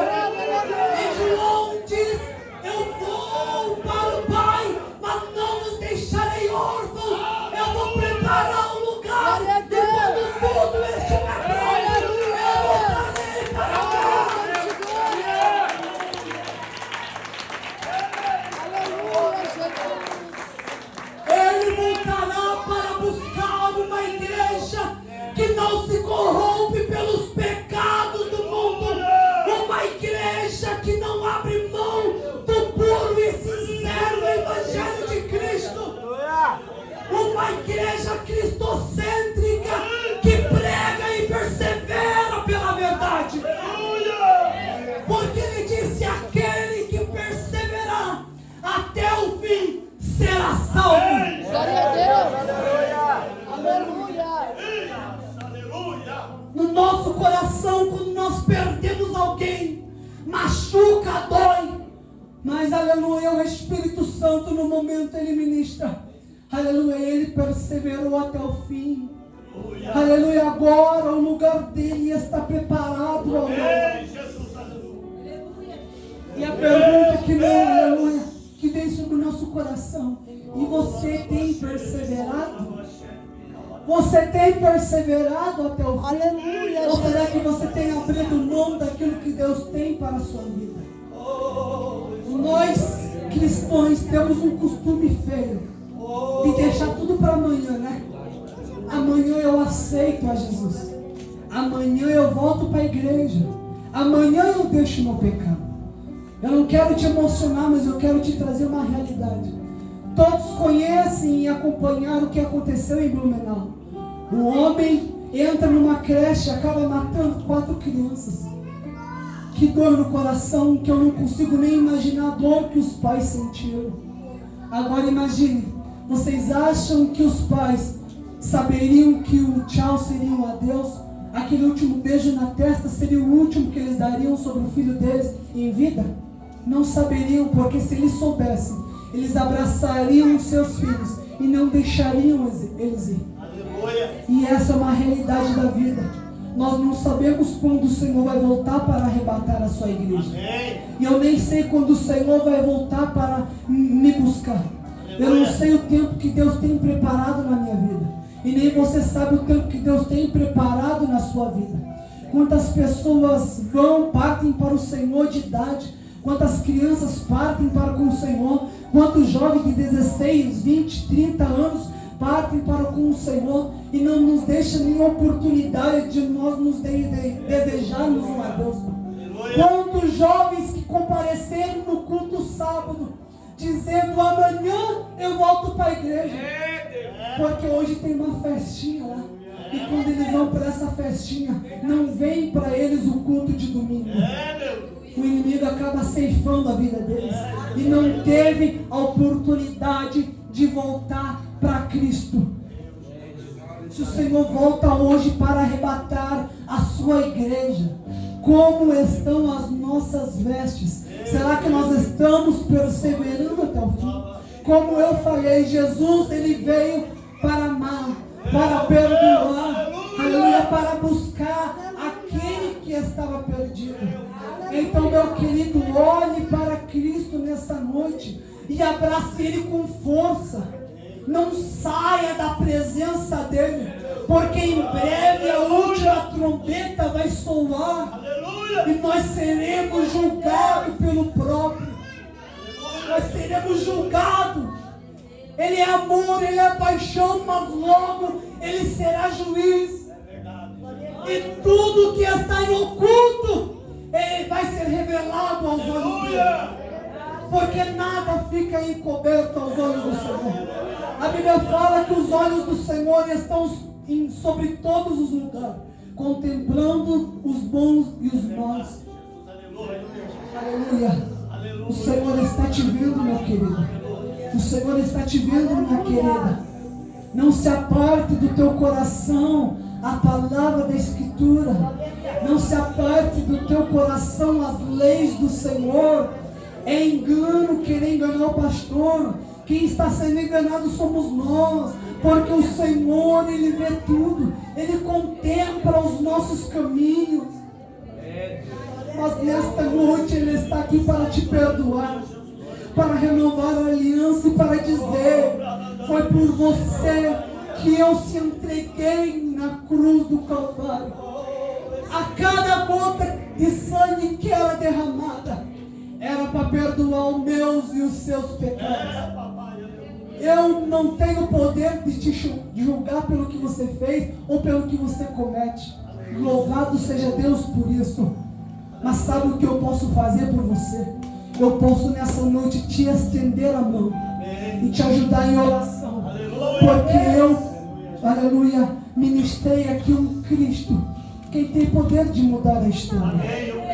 [SPEAKER 1] E João diz: eu vou para o Pai, mas não nos deixarei órfãos. Eu vou preparar um lugar. E quando tudo estiver pronto, eu voltarei para cá. Ele voltará para buscar uma igreja que não se corrompe pelos pecados do mundo. Uma igreja que não abre mão do puro e sincero Evangelho de Cristo. Uma igreja cristocêntrica que prega e persevera pela verdade. Porque Ele disse: aquele que perseverar até o fim será salvo.
[SPEAKER 3] Glória a Deus. Aleluia.
[SPEAKER 1] No nosso coração, quando nós perdemos alguém, machuca, dói. Mas, aleluia, o Espírito Santo no momento Ele ministra. Aleluia, Ele perseverou até o fim. Aleluia, agora o lugar dele está preparado, amor. E a pergunta que vem, aleluia, que vem sobre o nosso coração: e você tem perseverado? Você tem perseverado até o fim?
[SPEAKER 3] Aleluia,
[SPEAKER 1] Ou será que você tem abrido mão daquilo que Deus tem para a sua vida? Nós, cristãos, temos um costume feio de deixar tudo para amanhã, né? Amanhã eu aceito a Jesus. Amanhã eu volto para a igreja. Amanhã eu deixo meu pecado. Eu não quero te emocionar, mas eu quero te trazer uma realidade. Todos conhecem e acompanharam o que aconteceu em Blumenau. O homem entra numa creche e acaba matando 4 crianças. Que dor no coração, que eu não consigo nem imaginar a dor que os pais sentiram. Agora imagine, vocês acham que os pais saberiam que o tchau seria um adeus? Aquele último beijo na testa seria o último que eles dariam sobre o filho deles em vida? Não saberiam, porque se eles soubessem, eles abraçariam os seus filhos e não deixariam eles ir. E essa é uma realidade da vida. Nós não sabemos quando o Senhor vai voltar para arrebatar a sua igreja. E eu nem sei quando o Senhor vai voltar para me buscar. Eu não sei o tempo que Deus tem preparado na minha vida. E nem você sabe o tempo que Deus tem preparado na sua vida. Quantas pessoas partem para o Senhor de idade. Quantas crianças partem para com o Senhor. Quantos jovens de 16, 20, 30 anos partem para com o Senhor e não nos deixa nenhuma oportunidade de nós nos desejarmos um adeus. Quantos jovens que compareceram no culto sábado dizendo: amanhã eu volto para a igreja, porque hoje tem uma festinha lá. E quando eles vão para essa festinha, não vem para eles o culto de domingo. O inimigo acaba ceifando a vida deles e não teve a oportunidade de voltar para Cristo. Se o Senhor volta hoje para arrebatar a sua igreja, como estão as nossas vestes? Será que nós estamos perseverando até o fim? Como eu falei, Jesus, ele veio para amar, para perdoar, aleluia, para buscar aquele que estava perdido. Então, meu querido, olhe para Cristo nessa noite e abrace Ele com força. Não saia da presença dEle, porque em breve a última trombeta vai soar e nós seremos julgados pelo próprio. Nós seremos julgados. Ele é amor, Ele é paixão, mas logo Ele será juiz. E tudo que está em oculto, Ele vai ser revelado aos olhos dele. Porque nada fica encoberto aos olhos do Senhor. A Bíblia fala que os olhos do Senhor estão sobre todos os lugares, contemplando os bons e os maus. Aleluia. O Senhor está te vendo, meu querido. O Senhor está te vendo, minha querida. Não se aparte do teu coração a palavra da Escritura. Não se aparte do teu coração as leis do Senhor. É engano querer enganar o pastor. Quem está sendo enganado somos nós. Porque o Senhor, Ele vê tudo. Ele contempla os nossos caminhos. Mas nesta noite Ele está aqui para te perdoar, para renovar a aliança e para dizer: foi por você que eu se entreguei na cruz do Calvário. A cada gota de sangue que era derramada era para perdoar os meus e os seus pecados. Eu não tenho poder de te julgar pelo que você fez ou pelo que você comete. Louvado seja Deus por isso. Mas sabe o que eu posso fazer por você? Eu posso nessa noite te estender a mão e te ajudar em oração. Porque eu, aleluia, ministrei aqui um Cristo que tem poder de mudar a história.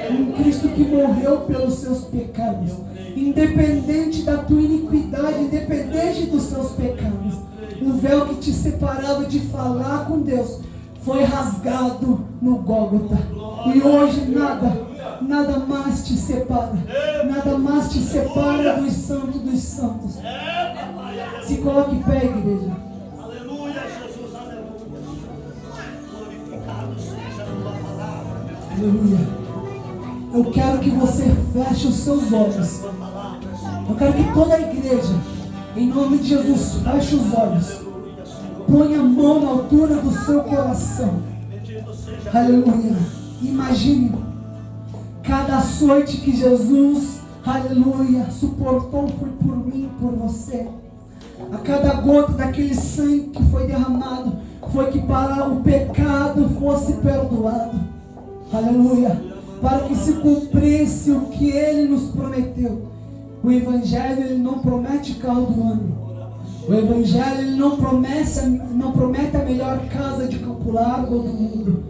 [SPEAKER 1] Um Cristo que morreu pelos seus pecados. Independente da tua iniquidade, independente dos seus pecados. O véu que te separava de falar com Deus foi rasgado no Gólgota. E hoje nada mais te separa. Nada mais te separa dos santos dos santos. Se coloque em pé, igreja.
[SPEAKER 4] Aleluia, Jesus, aleluia.
[SPEAKER 1] Aleluia. Eu quero que você feche os seus olhos. Eu quero que toda a igreja, em nome de Jesus, feche os olhos. Põe a mão na altura do seu coração. Aleluia. Imagine cada açoite que Jesus, aleluia, suportou foi por mim, por você. A cada gota daquele sangue que foi derramado foi que para o pecado fosse perdoado. Aleluia. Para que se cumprisse o que Ele nos prometeu. O Evangelho, ele não promete carro do ano. O Evangelho, ele não promete a melhor casa de Campo Largo do mundo.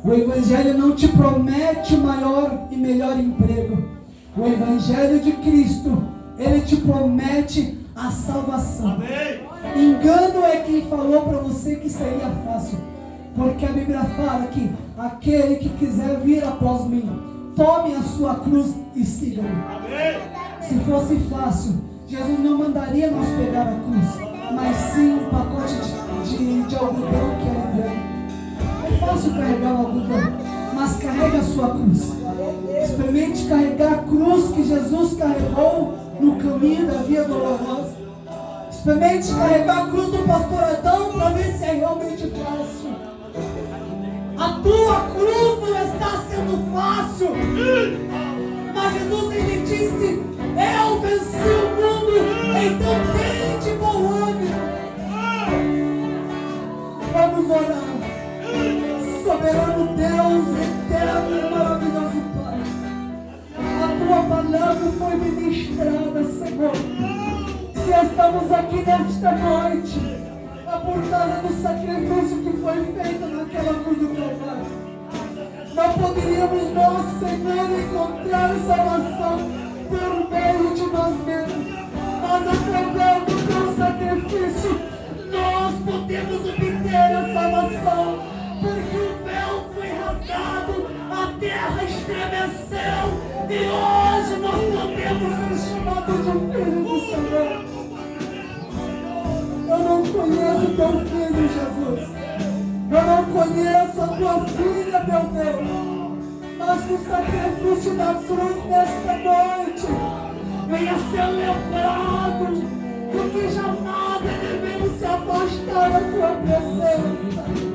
[SPEAKER 1] O Evangelho não te promete o maior e melhor emprego. O Evangelho de Cristo, ele te promete a salvação. Amém. Engano é quem falou para você que seria fácil. Porque a Bíblia fala que aquele que quiser vir após mim, tome a sua cruz e siga-me. Se fosse fácil, Jesus não mandaria nós pegar a cruz, mas sim um pacote de algodão que é liviano. É fácil carregar o algodão, mas carrega a sua cruz. Experimente carregar a cruz que Jesus carregou no caminho da via dolorosa. Experimente carregar a cruz do pastor Adão para ver se é realmente fácil. A tua cruz não está sendo fácil. Mas Jesus, ele disse: eu venci o mundo, então tente bom ânimo. Vamos orar. Soberano Deus, eterno e maravilhoso Pai, a tua palavra foi ministrada, Senhor. Se estamos aqui nesta noite, é por causa do sacrifício que foi feito naquela cruz do Calvário. Não poderíamos nós, Senhor, encontrar salvação por meio de nós mesmos. Mas através do teu sacrifício, nós podemos obter a salvação. Porque o véu foi rasgado, a terra estremeceu, e hoje nós podemos ser chamados de filhos do Senhor. Eu não conheço teu filho, Jesus. Eu não conheço a tua filha, meu Deus. Mas no sacrifício da cruz nesta noite, venha ser lembrado, porque jamais devemos se afastar da tua presença.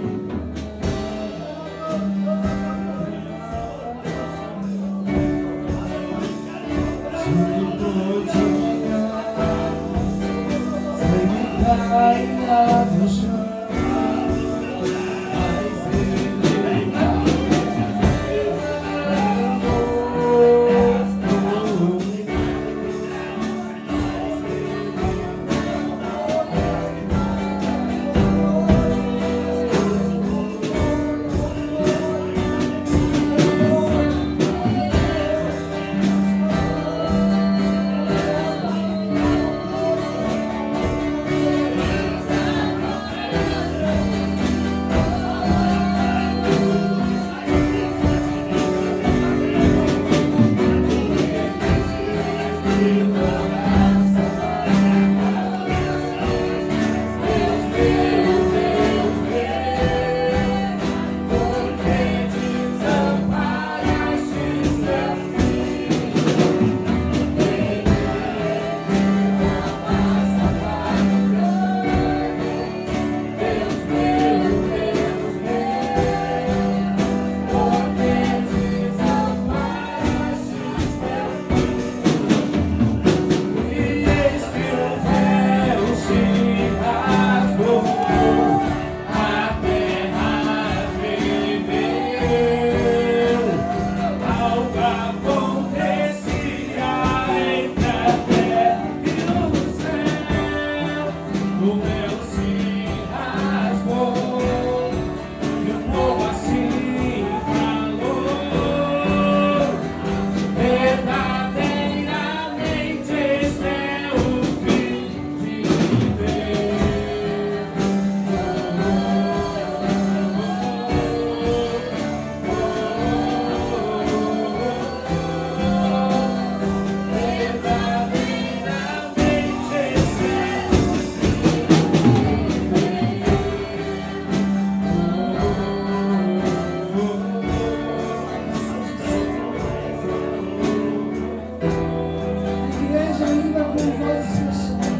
[SPEAKER 1] olhos fechados,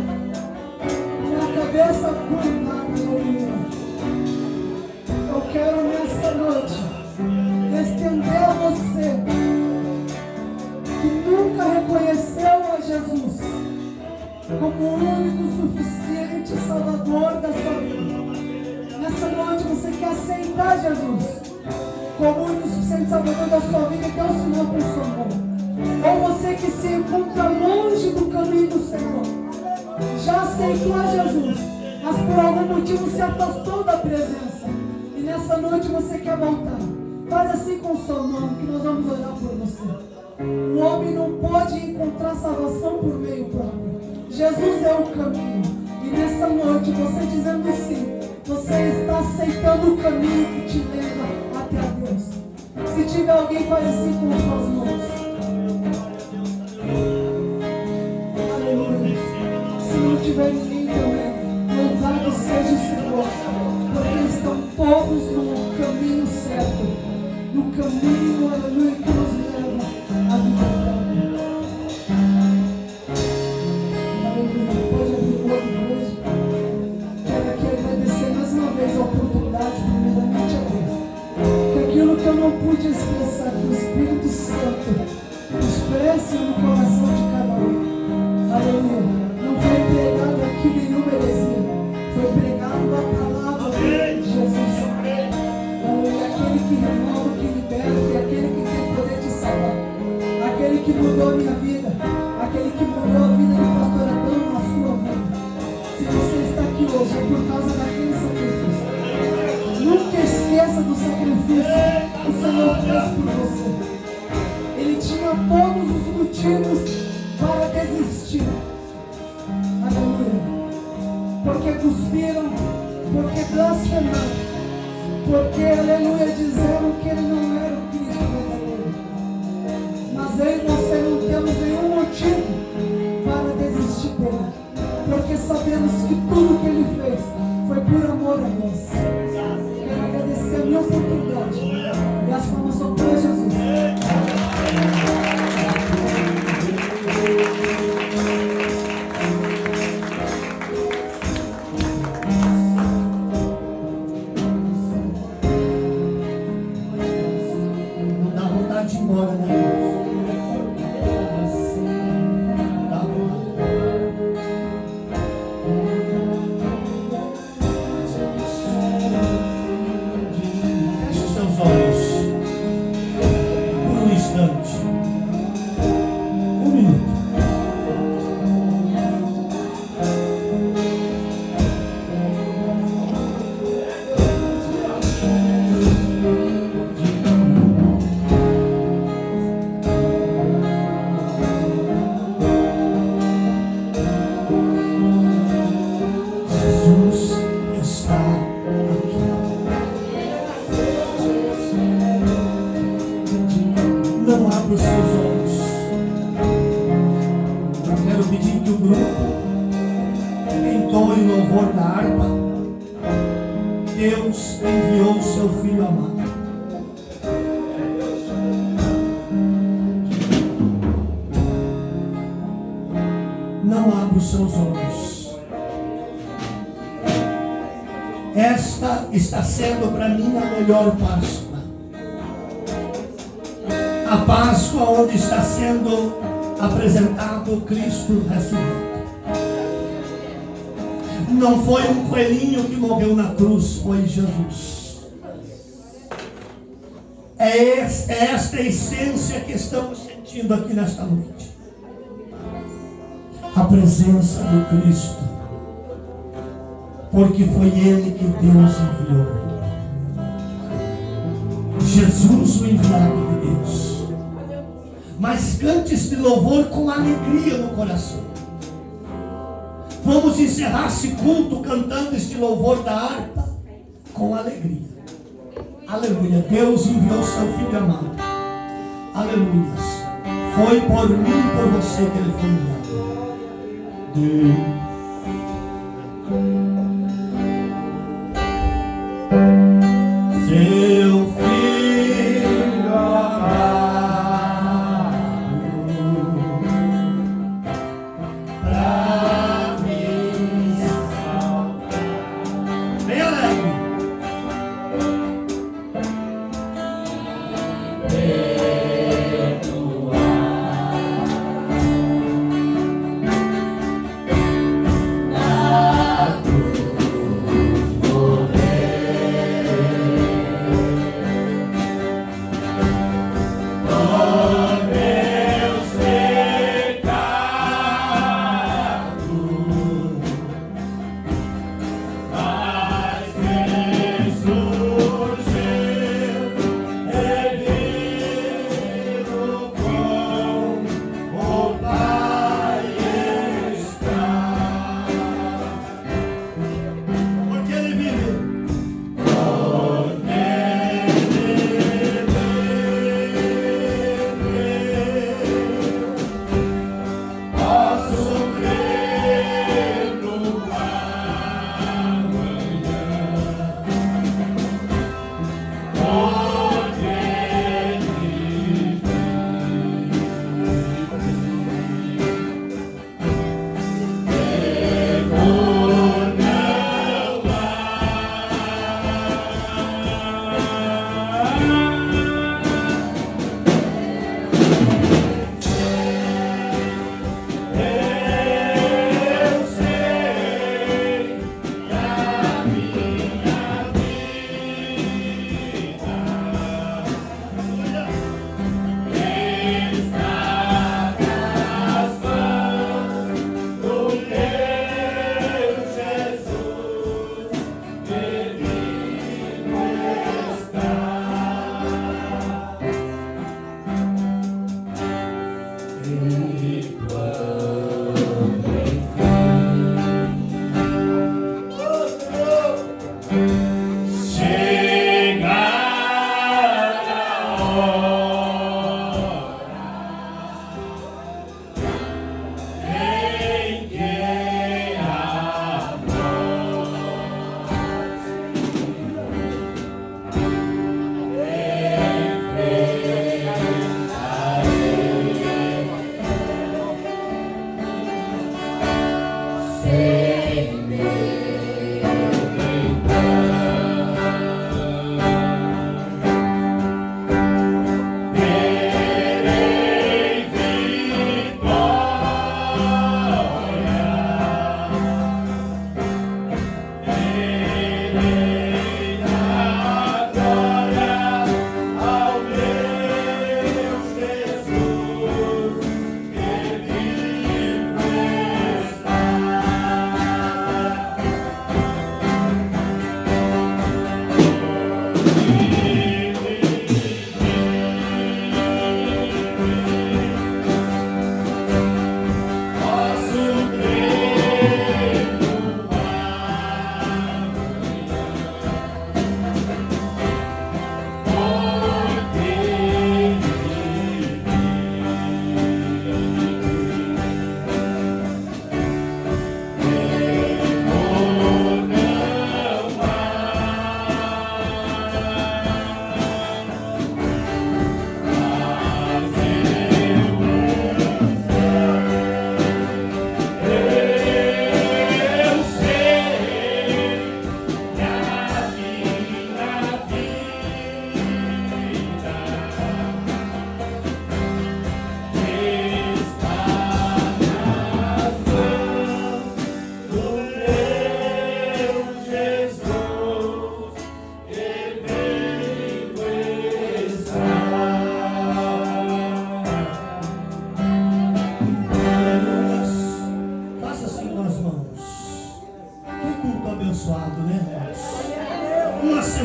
[SPEAKER 1] com a cabeça curvada, aleluia. Eu quero nessa noite estender a você que nunca reconheceu a Jesus como o único, suficiente Salvador da sua vida. Nessa noite você quer aceitar Jesus como o único, suficiente Salvador da sua vida e dê um sinal com sua mão. Ou você que se encontra longe do caminho do Senhor, já aceitou a Jesus, mas por algum motivo se afastou da presença, e nessa noite você quer voltar. Faz assim com sua mão, que nós vamos orar por você. O homem não pode encontrar salvação por meio próprio. Jesus é o caminho. E nessa noite, você dizendo sim, você está aceitando o caminho que te leva até a Deus. Se tiver alguém, faz assim com suas mãos. Aleluia. Se não tiver ninguém também, louvado seja o Senhor, porque estão todos no caminho certo, no caminho, aleluia, que nos leva à vida eterna. Aleluia. Pode abrir o olho, igreja. Quero aqui agradecer mais uma vez a oportunidade, primeiramente a Deus, que aquilo que eu não pude expressar, que o Espírito Santo expresse no coração de cada um. Aleluia. Não foi pregado aqui nenhuma heresia, foi pregado a palavra de Jesus. Aleluia. Aquele que renova, que liberta, e aquele que tem poder de salvar, aquele que mudou a minha vida, aquele que mudou a vida do pastor Adão na sua vida. Se você está aqui hoje, é por causa daquele sacrifício. Nunca esqueça do sacrifício que o Senhor fez por você. Ele tinha todos os motivos para desistir. Aleluia. Porque cuspiram, porque blasfemaram, porque, aleluia, disseram que ele não era o Cristo verdadeiro. Mas eu e você não temos nenhum motivo para desistir dele, porque sabemos que tudo que ele fez foi por amor a nós. Quero agradecer a minha oportunidade e as palmas são para Jesus.
[SPEAKER 4] Esta está sendo para mim a melhor Páscoa. A Páscoa onde está sendo apresentado Cristo ressurreto. Não foi um coelhinho que morreu na cruz, foi Jesus. É esta essência que estamos sentindo aqui nesta noite. A presença do Cristo. Porque foi Ele que Deus enviou. Jesus, o enviado de Deus. Mas cante este louvor com alegria no coração. Vamos encerrar esse culto cantando este louvor da harpa com alegria. Aleluia. Deus enviou seu Filho amado. Aleluia. Foi por mim e por você que Ele foi enviado. Deus. Seu Filho amado, pra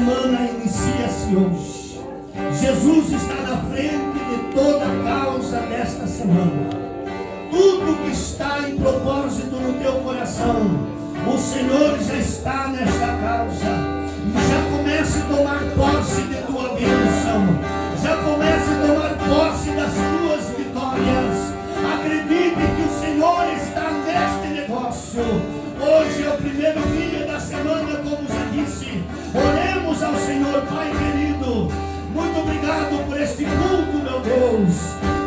[SPEAKER 4] semana inicia-se hoje. Jesus está na frente de toda a causa desta semana. Tudo que está em propósito no teu coração, o Senhor já está nesta causa. Já comece a tomar posse de tua bênção. Já comece a tomar posse das tuas vitórias. Acredite que o Senhor está neste negócio. Hoje é o primeiro dia da semana, como já disse. Oremos ao Senhor, Pai querido. Muito obrigado por este culto, meu Deus.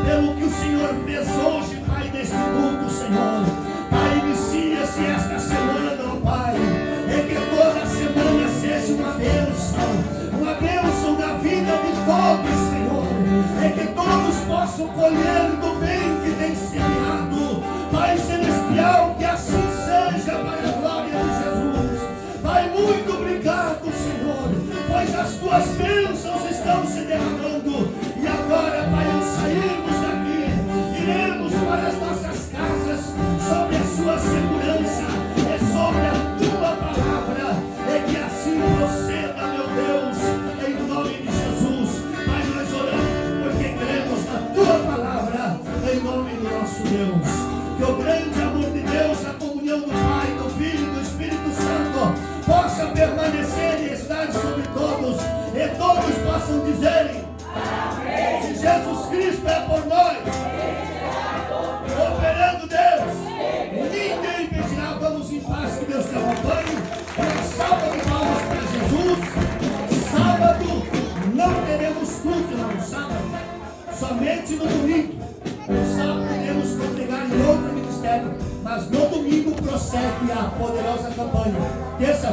[SPEAKER 4] Pelo que o Senhor fez hoje, Pai, neste culto, Senhor. Pai, inicia-se esta semana, ó Pai. E que toda semana seja uma bênção na vida de todos, Senhor. E que todos possam colher do bem que tem semeado. Pai celestial, que assim seja para a glória de Jesus. Pai, muito obrigado, Senhor, pois as tuas bênçãos estão se derramando. E agora, Pai, ao sairmos daqui, iremos para as nossas casas sobre a sua segurança e sobre a tua palavra. E que assim proceda, meu Deus, em nome de Jesus. Pai, nós oramos porque cremos na tua palavra, em nome do nosso Deus. Que o grande amor de Deus, a comunhão do Pai, do Filho e do Espírito Santo possa permanecer e estar sobre todos, e todos possam dizerem: amém. Se Jesus Cristo é por nós, operando Deus, ninguém impedirá. Vamos em paz, que Deus te acompanhe. Uma salva de palmas para Jesus. Sábado não teremos culto, não, sábado, somente no domingo. No sábado iremos congregar em outro ministério, mas no domingo prossegue a poderosa campanha. Terça